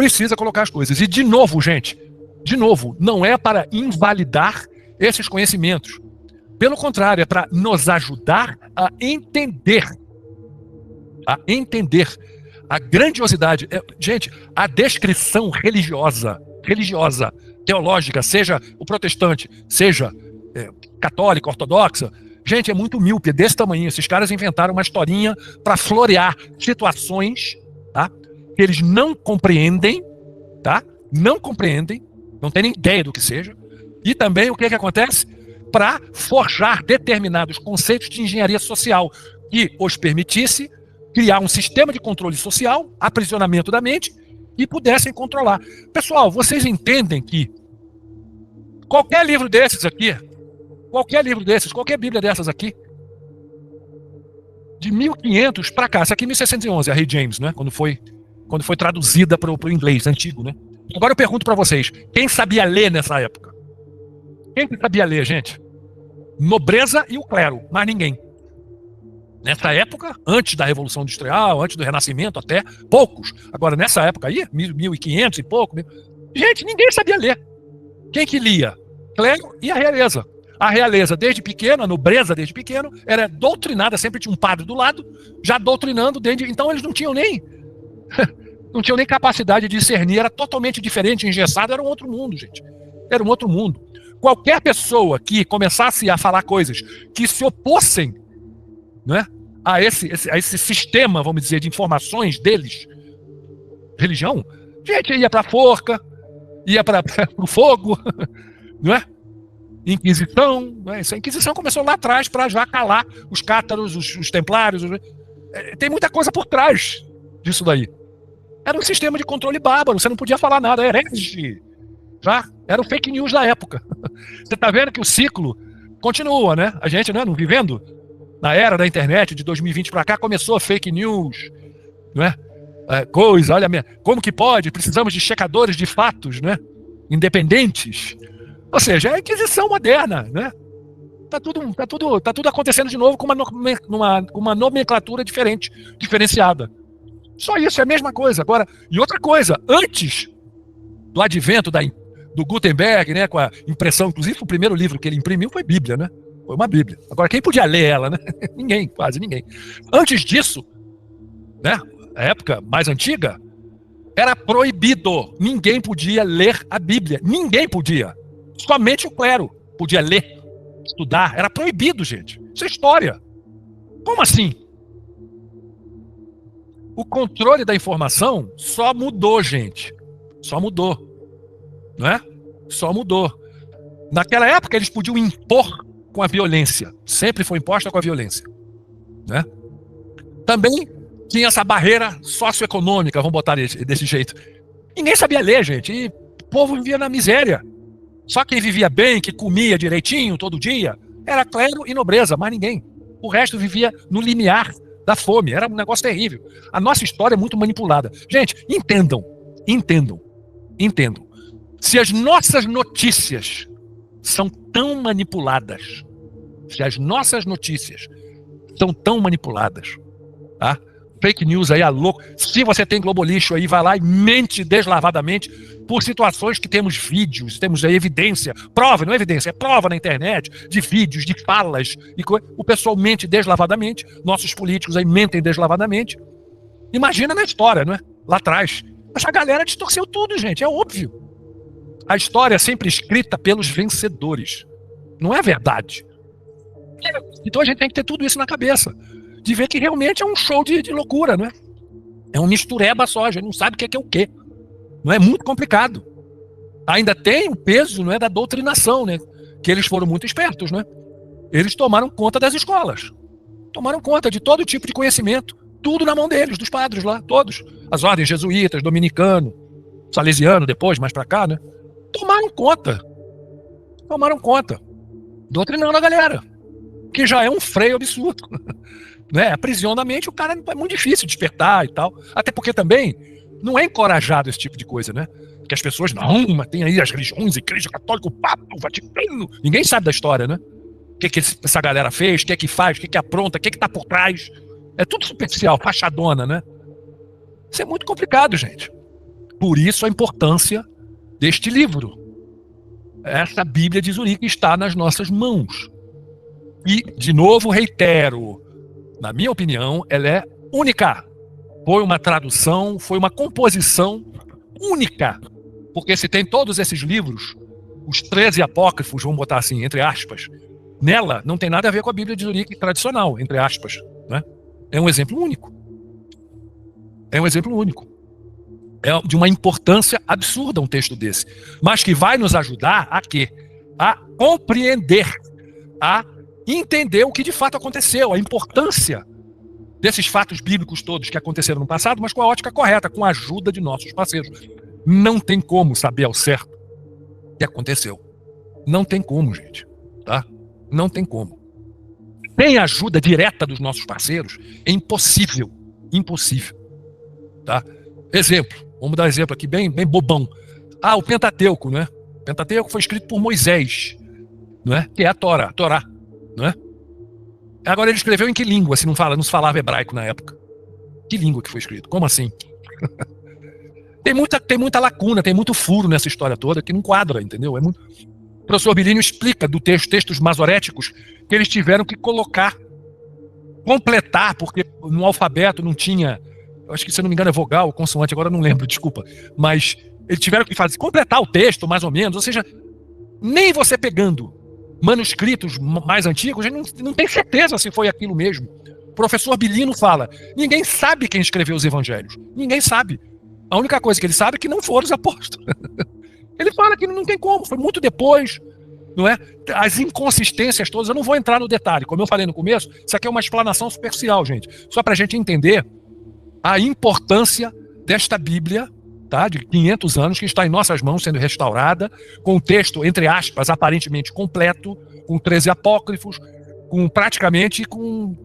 precisa colocar as coisas. E de novo, gente, de novo, não é para invalidar esses conhecimentos. Pelo contrário, é para nos ajudar a entender. A entender a grandiosidade. Gente, a descrição religiosa, teológica, seja o protestante, seja católica, ortodoxa, gente, é muito míope, desse tamanho. Esses caras inventaram uma historinha para florear situações, tá, que eles não compreendem, tá? Não compreendem, não tem nem ideia do que seja. E também o que acontece? Para forjar determinados conceitos de engenharia social que os permitisse criar um sistema de controle social, aprisionamento da mente, e pudessem controlar. Pessoal, vocês entendem que qualquer livro desses aqui, qualquer Bíblia dessas aqui, de 1500 para cá, essa aqui é 1611, a Rei James, né? Quando foi traduzida para o inglês antigo, né? Agora eu pergunto para vocês, quem sabia ler nessa época? Quem que sabia ler, gente? Nobreza e o clero, mais ninguém. Nessa época, antes da Revolução Industrial, antes do Renascimento até, poucos. Agora, nessa época aí, 1500 e pouco, gente, ninguém sabia ler. Quem que lia? Clero e a realeza. A realeza, desde pequena, a nobreza desde pequeno, era doutrinada, sempre tinha um padre do lado, já doutrinando, então eles não tinham nem capacidade de discernir, era totalmente diferente, engessado, era um outro mundo, gente. Era um outro mundo. Qualquer pessoa que começasse a falar coisas que se opossem, né, a esse sistema, vamos dizer, de informações deles, religião, gente, ia para a forca, ia para o fogo, não é? Inquisição, né? A Inquisição começou lá atrás para já calar os cátaros, os templários. Tem muita coisa por trás disso daí. Era um sistema de controle bárbaro, você não podia falar nada, era herege. Já era o fake news da época. Você está vendo que o ciclo continua, né? A gente, né, não vivendo na era da internet de 2020 para cá, começou a fake news, não é? Olha, como que pode? Precisamos de checadores de fatos, né? Independentes. Ou seja, é a Inquisição moderna, né? Tá tudo acontecendo de novo com uma nomenclatura diferenciada. Só isso, é a mesma coisa. Agora, e outra coisa, antes do advento do Gutenberg, né, com a impressão, inclusive o primeiro livro que ele imprimiu foi Bíblia, né? Foi uma Bíblia. Agora, quem podia ler ela, né? Ninguém, quase ninguém. Antes disso, né, a época mais antiga, era proibido. Ninguém podia ler a Bíblia. Ninguém podia. Somente o clero podia ler, estudar. Era proibido, gente. Isso é história. Como assim? O controle da informação só mudou, gente. Só mudou. Não é? Só mudou. Naquela época, eles podiam impor com a violência. Sempre foi imposta com a violência. Né? Também tinha essa barreira socioeconômica, vamos botar desse jeito. Ninguém sabia ler, gente. E o povo vivia na miséria. Só quem vivia bem, que comia direitinho todo dia, era clero e nobreza, mais ninguém. O resto vivia no limiar da fome. Era um negócio terrível. A nossa história é muito manipulada. Gente, entendam. Se as nossas notícias são tão manipuladas, tá? Fake news aí, louco. Se você tem Globolixo aí, vai lá e mente deslavadamente por situações que temos vídeos, temos aí evidência, prova, não é evidência, é prova na internet, de vídeos, de falas, o pessoal mente deslavadamente, nossos políticos aí mentem deslavadamente. Imagina na história, não é? Lá atrás. Essa galera distorceu tudo, gente, é óbvio. A história é sempre escrita pelos vencedores. Não é verdade. Então a gente tem que ter tudo isso na cabeça. De ver que realmente é um show de loucura, não é? É um mistureba só, a gente não sabe o que é o quê. Não é muito complicado. Ainda tem o peso, não é, da doutrinação, né? Que eles foram muito espertos, né? Eles tomaram conta das escolas. Tomaram conta de todo tipo de conhecimento. Tudo na mão deles, dos padres lá, todos. As ordens jesuítas, dominicano, salesiano depois, mais pra cá, né? Tomaram conta. Doutrinando a galera. Que já é um freio absurdo. Né? Aprisiona a mente, o cara é muito difícil despertar e tal. Até porque também não é encorajado esse tipo de coisa, né? Que as pessoas, não, mas tem aí as religiões, Igreja Católica, o Papa, o Vaticano. Ninguém sabe da história, né? O que essa galera fez, o que faz, o que apronta, o que tá por trás. É tudo superficial, fachadona, né? Isso é muito complicado, gente. Por isso a importância deste livro. Essa Bíblia de Zurique está nas nossas mãos. E, de novo, reitero, na minha opinião, ela é única. Foi uma tradução, foi uma composição única. Porque se tem todos esses livros, os 13 apócrifos, vamos botar assim, entre aspas, nela não tem nada a ver com a Bíblia de Zurique tradicional, entre aspas, né? É um exemplo único. É um exemplo único. É de uma importância absurda um texto desse. Mas que vai nos ajudar a quê? A compreender, a entender o que de fato aconteceu, a importância desses fatos bíblicos todos que aconteceram no passado, mas com a ótica correta, com a ajuda de nossos parceiros. Não tem como saber ao certo o que aconteceu. Não tem como, gente. Tá? Não tem como. Sem ajuda direta dos nossos parceiros, é impossível. Impossível. Tá? Exemplo. Vamos dar um exemplo aqui bem bobão. O Pentateuco, né? O Pentateuco foi escrito por Moisés, não é? Que é a Torá, não é? Agora ele escreveu em que língua, se não se falava hebraico na época? Que língua que foi escrito? Como assim? Tem muita lacuna, tem muito furo nessa história toda que não quadra, entendeu? O professor Bilínio explica do textos masoréticos que eles tiveram que completar, porque no alfabeto não tinha, eu acho que, se não me engano, é vogal ou consoante, agora eu não lembro, desculpa, mas eles tiveram que completar o texto, mais ou menos, ou seja, nem você pegando manuscritos mais antigos, a gente não tem certeza se foi aquilo mesmo. O professor Bilínio fala, ninguém sabe quem escreveu os evangelhos, ninguém sabe. A única coisa que ele sabe é que não foram os apóstolos. Ele fala que não tem como, foi muito depois, não é? As inconsistências todas, eu não vou entrar no detalhe, como eu falei no começo, isso aqui é uma explanação superficial, gente, só para a gente entender a importância desta Bíblia, tá, de 500 anos, que está em nossas mãos, sendo restaurada, com o texto, entre aspas, aparentemente completo, com 13 apócrifos, com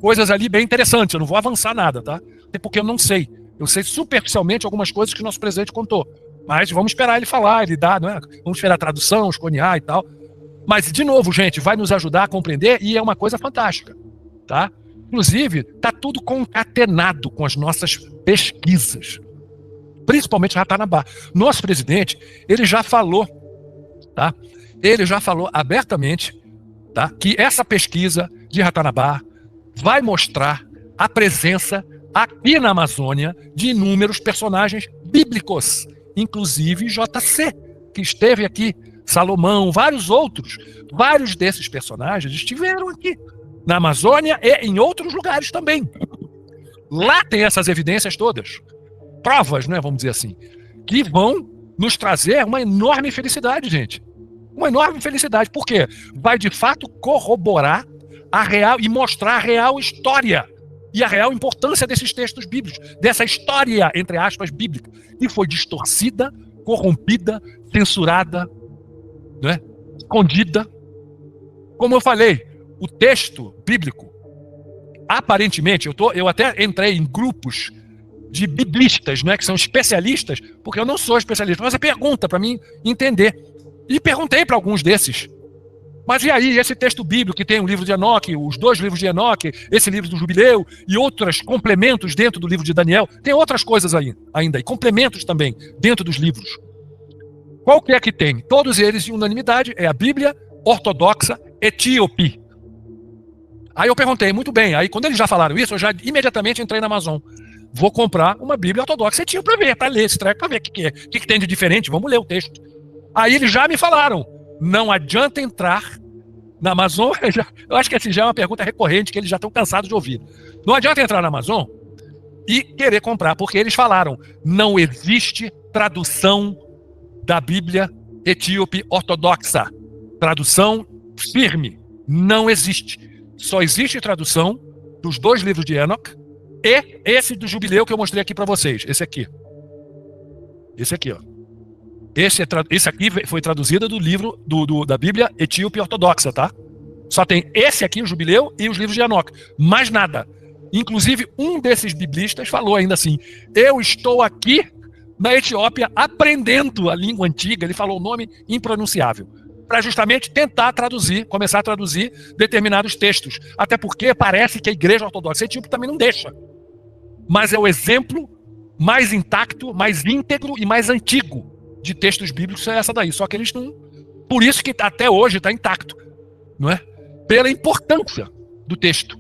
coisas ali bem interessantes. Eu não vou avançar nada, tá? Até porque eu não sei. Eu sei superficialmente algumas coisas que o nosso presidente contou. Mas vamos esperar ele falar, ele dar, não é? Vamos esperar a tradução, escanear e tal. Mas, de novo, gente, vai nos ajudar a compreender e é uma coisa fantástica, tá? Inclusive, está tudo concatenado com as nossas pesquisas. Principalmente Ratanabá. Nosso presidente, ele já falou, tá? Ele já falou abertamente, tá? Que essa pesquisa de Ratanabá vai mostrar a presença aqui na Amazônia de inúmeros personagens bíblicos, inclusive JC, que esteve aqui, Salomão, vários outros. Vários desses personagens estiveram aqui na Amazônia e em outros lugares também. Lá tem essas evidências todas. Provas, né, vamos dizer assim, que vão nos trazer uma enorme felicidade, gente. Uma enorme felicidade. Por quê? Vai, de fato, corroborar a real e mostrar a real história e a real importância desses textos bíblicos, dessa história, entre aspas, bíblica, que foi distorcida, corrompida, censurada, né, escondida. Como eu falei, o texto bíblico, aparentemente, eu até entrei em grupos de biblistas, né, que são especialistas, porque eu não sou especialista, mas é pergunta para mim entender. E perguntei para alguns desses. Mas e aí, esse texto bíblico que tem o livro de Enoque, os 2 livros de Enoque, esse livro do Jubileu e outros complementos dentro do livro de Daniel, tem outras coisas ainda, e complementos também dentro dos livros. Qual que é que tem? Todos eles, em unanimidade, é a Bíblia Ortodoxa Etíope. Aí eu perguntei, muito bem, aí quando eles já falaram isso, eu já imediatamente entrei na Amazon. Vou comprar uma Bíblia Ortodoxa Etíope para ver, para ler esse treco, para ver o que é, o que tem de diferente, vamos ler o texto. Aí eles já me falaram, não adianta entrar na Amazon, eu acho que essa já é uma pergunta recorrente que eles já estão cansados de ouvir. Não adianta entrar na Amazon e querer comprar, porque eles falaram, não existe tradução da Bíblia Etíope Ortodoxa. Tradução firme, não existe. Só existe tradução dos 2 livros de Enoque e esse do Jubileu que eu mostrei aqui para vocês, esse aqui. Esse aqui, ó. Esse aqui foi traduzido do livro da Bíblia Etíope Ortodoxa, tá? Só tem esse aqui, o Jubileu, e os livros de Enoque. Mais nada. Inclusive, um desses biblistas falou ainda assim, eu estou aqui na Etiópia aprendendo a língua antiga, ele falou o nome impronunciável, para justamente tentar traduzir, começar a traduzir determinados textos. Até porque parece que a Igreja Ortodoxa Etíope também não deixa. Mas é o exemplo mais intacto, mais íntegro e mais antigo de textos bíblicos é essa daí. Só que eles não... Por isso que até hoje está intacto, não é? Pela importância do texto.